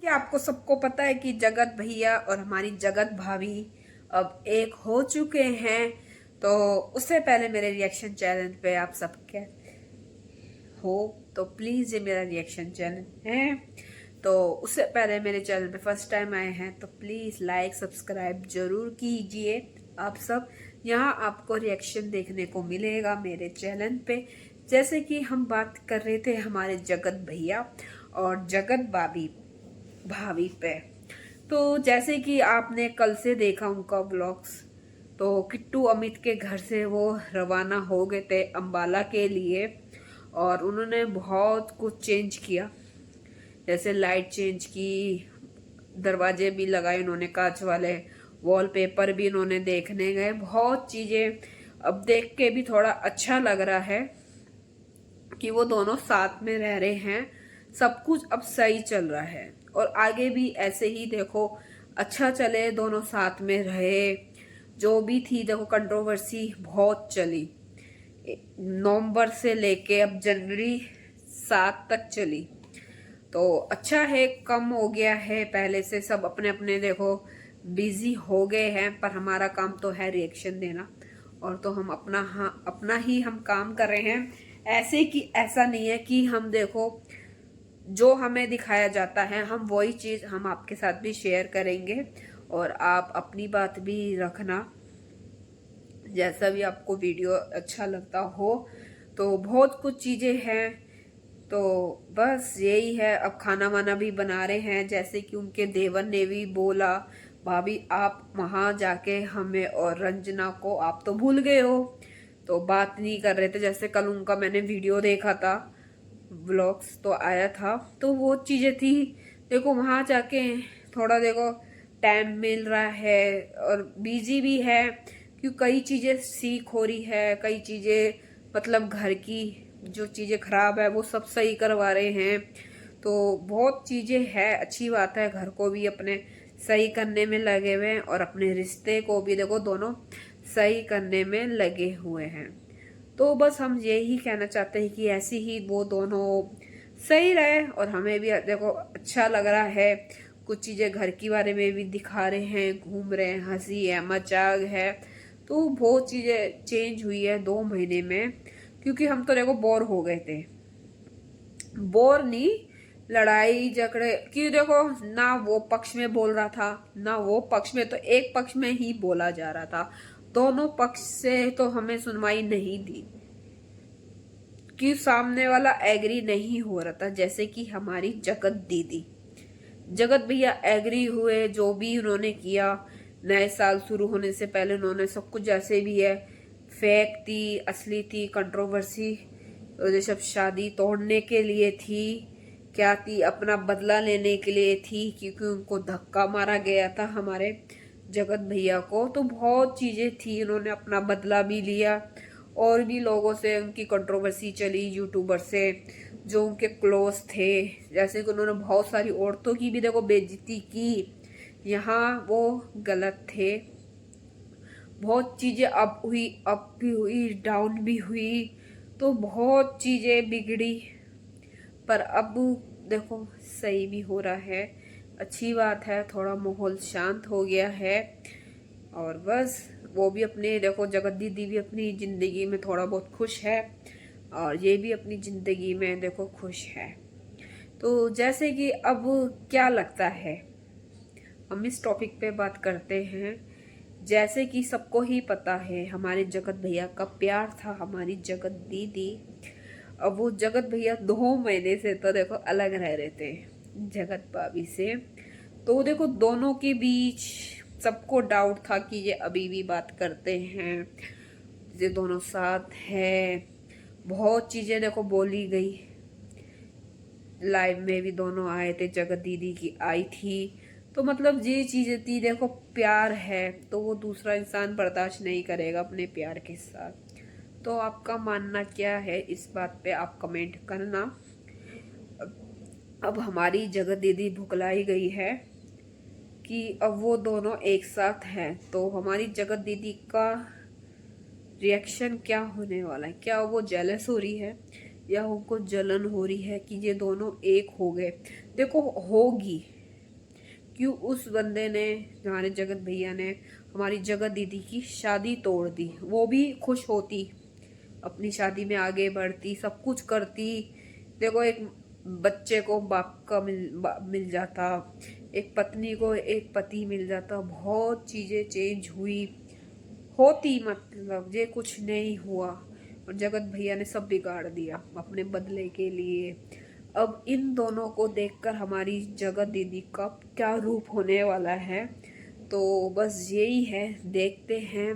क्या आपको सबको पता है कि जगत भैया और हमारी जगत भाभी अब एक हो चुके हैं। तो उससे पहले मेरे रिएक्शन चैनल पे आप सब क्या हो, तो प्लीज ये मेरा रिएक्शन चैनल है। तो उससे पहले मेरे चैनल पे फर्स्ट टाइम आए हैं तो प्लीज लाइक सब्सक्राइब जरूर कीजिए। आप सब यहाँ आपको रिएक्शन देखने को मिलेगा मेरे चैनल पे। जैसे कि हम बात कर रहे थे हमारे जगत भैया और जगत भाभी भाभी पे। तो जैसे कि आपने कल से देखा उनका ब्लॉग्स, तो किट्टू अमित के घर से वो रवाना हो गए थे अंबाला के लिए और उन्होंने बहुत कुछ चेंज किया। जैसे लाइट चेंज की, दरवाजे भी लगाए उन्होंने कांच वाले, वॉलपेपर भी उन्होंने देखने गए, बहुत चीजें। अब देख के भी थोड़ा अच्छा लग रहा है कि वो दोनों साथ में रह रहे हैं। सब कुछ अब सही चल रहा है और आगे भी ऐसे ही देखो अच्छा चले, दोनों साथ में रहे। जो भी थी देखो कंट्रोवर्सी बहुत चली, नवंबर से लेके अब जनवरी 7 तक चली। तो अच्छा है, कम हो गया है पहले से। सब अपने अपने देखो बिजी हो गए हैं, पर हमारा काम तो है रिएक्शन देना और तो हम अपना अपना ही हम काम कर रहे हैं। ऐसे कि ऐसा नहीं है कि हम देखो जो हमें दिखाया जाता है हम वही चीज हम आपके साथ भी शेयर करेंगे और आप अपनी बात भी रखना जैसा भी आपको वीडियो अच्छा लगता हो। तो बहुत कुछ चीजें हैं, तो बस यही है। अब खाना वाना भी बना रहे हैं, जैसे कि उनके देवर ने भी बोला भाभी आप वहां जाके हमें और रंजना को आप तो भूल गए हो, तो बात नहीं कर रहे थे। जैसे कल उनका मैंने वीडियो देखा था, व्लॉग्स तो आया था, तो वो चीजें थी। देखो वहां जाके थोड़ा देखो टाइम मिल रहा है और बिजी भी है क्योंकि कई चीजें सीख हो रही है, कई चीजें मतलब घर की जो चीजें खराब है वो सब सही करवा रहे हैं। तो बहुत चीजें है, अच्छी बात है। घर को भी अपने सही करने में लगे हुए हैं और अपने रिश्ते को भी देखो दोनों सही करने में लगे हुए हैं। तो बस हम यही कहना चाहते हैं कि ऐसी ही वो दोनों सही रहे और हमें भी देखो अच्छा लग रहा है। कुछ चीजें घर के बारे में भी दिखा रहे हैं, घूम रहे हैं, हंसी है, मजाक है। तो बहुत चीजें चेंज हुई है 2 महीने में, क्योंकि हम तो देखो बोर हो गए थे। बोर नहीं, लड़ाई झगड़े की देखो ना वो पक्ष में बोल रहा था ना वो पक्ष में, तो एक पक्ष में ही बोला जा रहा था। दोनों पक्ष से तो हमें सुनवाई नहीं दी कि सामने वाला एग्री नहीं हो रहा था। जैसे कि हमारी जगत दीदी, जगत भैया एग्री हुए, जो भी उन्होंने किया। नए साल शुरू होने से पहले उन्होंने सब कुछ जैसे भी है, फेक थी असली थी कंट्रोवर्सी, ये सब शादी तोड़ने के लिए थी, क्या थी अपना बदला लेने के लिए थी, क्योंकि उनको धक्का मारा गया था हमारे जगत भैया को। तो बहुत चीजें थी, उन्होंने अपना बदला भी लिया। और भी लोगों से उनकी कंट्रोवर्सी चली, यूट्यूबर से जो उनके क्लोज थे। जैसे कि उन्होंने बहुत सारी औरतों की भी देखो बेइज्जती की, यहाँ वो गलत थे। बहुत चीजें अप हुई, अप भी हुई, डाउन भी हुई, तो बहुत चीजें बिगड़ी। पर अब देखो सही भी हो रहा है, अच्छी बात है। थोड़ा माहौल शांत हो गया है और बस वो भी अपने देखो जगत दीदी भी अपनी जिंदगी में थोड़ा बहुत खुश है और ये भी अपनी जिंदगी में देखो खुश है। तो जैसे कि अब क्या लगता है, हम इस टॉपिक पे बात करते हैं। जैसे कि सबको ही पता है हमारे जगत भैया का प्यार था हमारी जगत दीदी। अब वो जगत भैया 2 महीने से तो देखो अलग रह रहे थे जगत भाभी से। तो देखो दोनों के बीच सबको डाउट था कि ये अभी भी बात करते हैं, ये दोनों साथ है। बहुत चीजें देखो बोली गई, लाइव में भी दोनों आए थे, जगत दीदी की आई थी। तो मतलब ये चीजें थी, देखो प्यार है तो वो दूसरा इंसान बर्दाश्त नहीं करेगा अपने प्यार के साथ। तो आपका मानना क्या है इस बात पे आप कमेंट करना। अब हमारी जगत दीदी भुखलाई गई है कि अब वो दोनों एक साथ हैं, तो हमारी जगत दीदी का रिएक्शन क्या होने वाला है? क्या वो जेलस हो रही है या उनको जलन हो रही है कि ये दोनों एक हो गए? देखो होगी, क्यों उस बंदे ने, हमारे जगत भैया ने, हमारी जगत दीदी की शादी तोड़ दी। वो भी खुश होती, अपनी शादी में आगे बढ़ती, सब कुछ करती। देखो, एक बच्चे को बाप का मिल जाता, एक पत्नी को एक पति मिल जाता, बहुत चीजें चेंज हुई होती, मतलब ये कुछ नहीं हुआ। और जगत भैया ने सब बिगाड़ दिया अपने बदले के लिए। अब इन दोनों को देखकर हमारी जगत दीदी का क्या रूप होने वाला है, तो बस यही है, देखते हैं।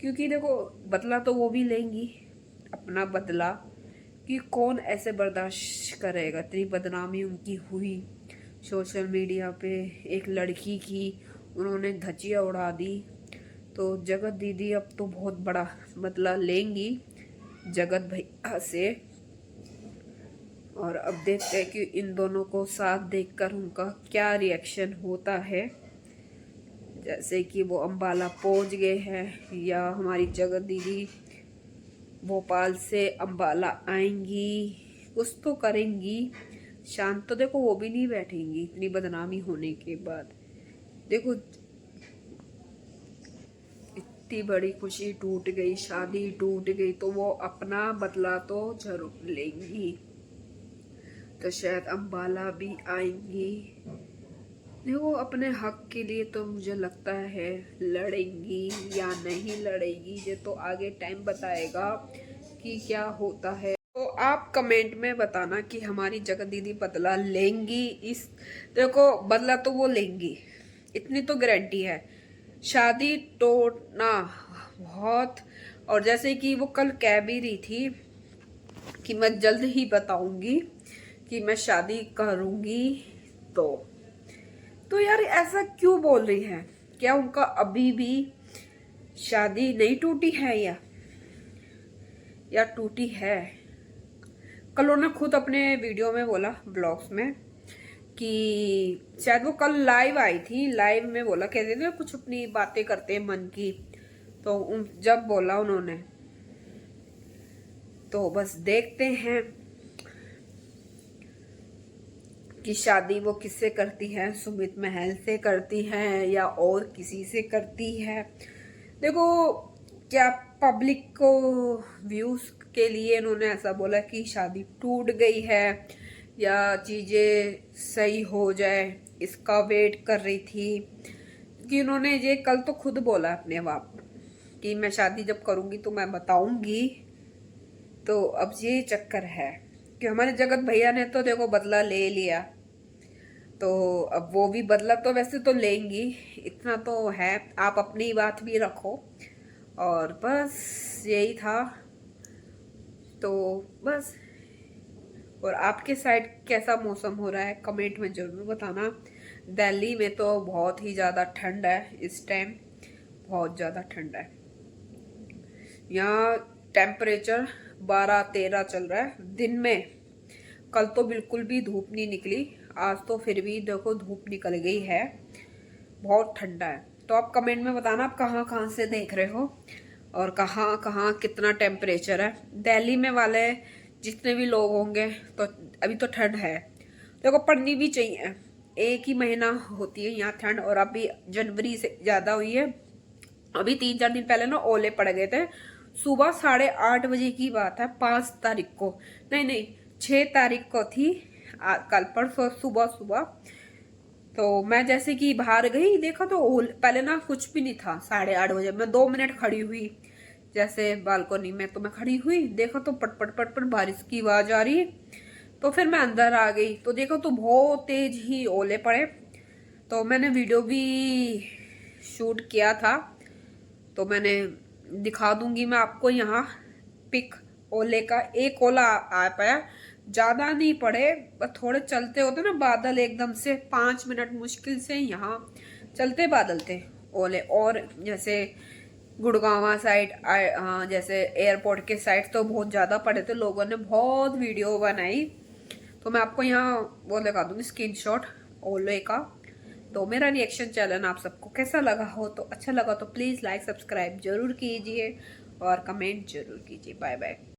क्योंकि देखो, बदला तो वो भी लेंगी, अपना बदला, कि कौन ऐसे बर्दाश्त करेगा। इतनी बदनामी उनकी हुई सोशल मीडिया पे, एक लड़की की उन्होंने धज्जियां उड़ा दी। तो जगत दीदी अब तो बहुत बड़ा बदला लेंगी जगत भैया से। और अब देखते हैं कि इन दोनों को साथ देखकर उनका क्या रिएक्शन होता है। जैसे कि वो अंबाला पहुंच गए हैं, या हमारी जगत दीदी भोपाल से अंबाला आएंगी, कुछ तो करेंगी। शांत तो देखो वो भी नहीं बैठेंगी इतनी बदनामी होने के बाद। देखो, इतनी बड़ी खुशी टूट गई, शादी टूट गई, तो वो अपना बदला तो जरूर लेंगी। तो शायद अंबाला भी आएंगी। देखो, अपने हक के लिए तो मुझे लगता है लड़ेंगी या नहीं लड़ेगी, ये तो आगे टाइम बताएगा कि क्या होता है। तो आप कमेंट में बताना कि हमारी जगत दीदी बदला लेंगी। इस देखो, बदला तो वो लेंगी, इतनी तो गारंटी है। शादी तोड़ना बहुत, और जैसे कि वो कल कह भी रही थी कि मैं जल्द ही बताऊंगी कि मैं शादी करूंगी। तो यार ऐसा क्यों बोल रही है? क्या उनका अभी भी शादी नहीं टूटी है, या टूटी है? कल उन्होंने खुद अपने वीडियो में बोला, ब्लॉग्स में, कि शायद वो कल लाइव आई थी, लाइव में बोला, कहते थे कुछ अपनी बातें करते हैं मन की। तो जब बोला उन्होंने, तो बस देखते हैं कि शादी वो किससे करती है, सुमित महल से करती है या और किसी से करती है। देखो, क्या पब्लिक को व्यूज के लिए इन्होंने ऐसा बोला कि शादी टूट गई है, या चीजें सही हो जाए, इसका वेट कर रही थी। कि उन्होंने ये कल तो खुद बोला अपने बाप कि मैं शादी जब करूंगी तो मैं बताऊंगी। तो अब ये चक्कर है कि हमारे जगत भैया ने तो देखो बदला ले लिया, तो अब वो भी बदला तो वैसे तो लेंगी, इतना तो है। आप अपनी बात भी रखो, और बस यही था। तो बस, और आपके साइड कैसा मौसम हो रहा है कमेंट में जरूर बताना। दिल्ली में तो बहुत ही ज़्यादा ठंड है इस टाइम, बहुत ज़्यादा ठंड है। यहाँ टेम्परेचर 12-13 चल रहा है दिन में। कल तो बिल्कुल भी धूप नहीं निकली, आज तो फिर भी देखो धूप निकल गई है, बहुत ठंडा है। तो आप कमेंट में बताना आप कहाँ कहाँ से देख रहे हो, और कहाँ कहाँ कितना टेम्परेचर है। दिल्ली में वाले जितने भी लोग होंगे, तो अभी तो ठंड है, देखो पड़नी भी चाहिए। एक ही महीना होती है यहाँ ठंड, और अभी जनवरी से ज़्यादा हुई है। अभी 3-4 दिन पहले ना ओले पड़ गए थे, सुबह 8:30 बजे की बात है, 5 तारीख को, नहीं 6 तारीख को थी, कल परसों सुबह सुबह। तो मैं जैसे कि बाहर गई, देखा तो पहले ना कुछ भी नहीं था। 8:30 बजे मैं 2 मिनट खड़ी हुई, जैसे बालकोनी में, तो मैं खड़ी हुई, देखा तो पट पट पट पट बारिश की आवाज आ रही। तो फिर मैं अंदर आ गई, तो देखो तो बहुत तेज ही ओले पड़े। तो मैंने वीडियो भी शूट किया था, तो मैंने दिखा दूंगी मैं आपको यहाँ पिक ओले का। एक ओला आ पाया, ज्यादा नहीं पड़े, बस थोड़े चलते होते ना बादल, एकदम से 5 मिनट मुश्किल से यहाँ चलते बादल थे ओले। और जैसे गुड़गांव साइड, जैसे एयरपोर्ट के साइड तो बहुत ज्यादा पड़े थे, लोगों ने बहुत वीडियो बनाई। तो मैं आपको यहाँ वो लगा दूंगी स्क्रीनशॉट ओले का। तो मेरा रिएक्शन चैनल आप सबको कैसा लगा हो, तो अच्छा लगा तो प्लीज लाइक सब्सक्राइब जरूर कीजिए, और कमेंट जरूर कीजिए। Bye bye.